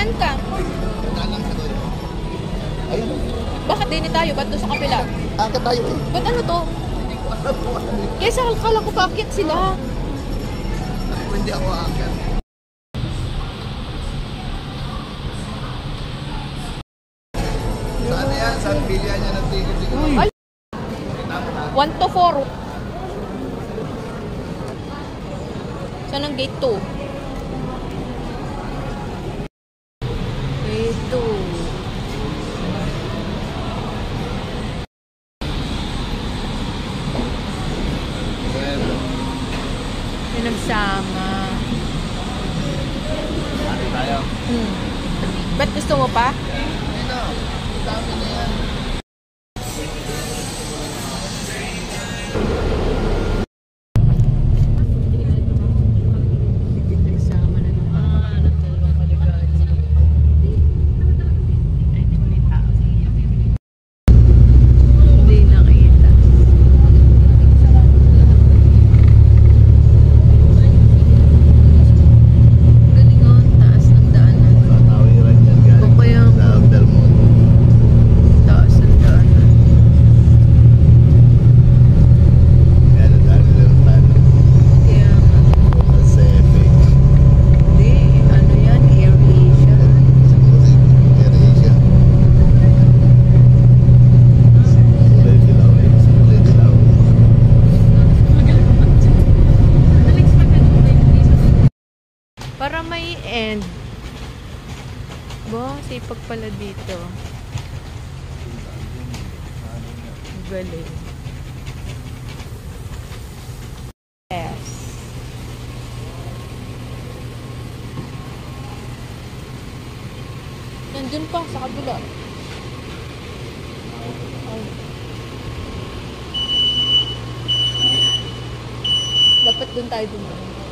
Saan ka? Nalang ka doon. Ayun. Bakit din tayo? Ba't doon sa kapila? Angkat tayo eh. Ba't ano to? Kesa akala ko paakyat sila. Hindi ako angkat. Saan na yan? Saan bilya niya ng ticket? 1 to 4. Saan ang gate 2? Gate 2. Nagsama. Ate tayo. Ba't gusto mo pa? Ano? Dami na yan. Nagsama na naman. Ang dalawang maligaya. Hindi nakita. Tawiran yan guys. Sa Belmont. Taas ng daanan. Yan ang dami lang tayo. Kaya nga. Pacific. Hindi, ano yan? AirAsia. AirAsia. Kulay dilaw eh. Kulay dilaw. Para may end. Bo, sipag pala dito. Galing. Yes. Nandun pa, sa kabila. Ay. Dapat dun tayo dumaan.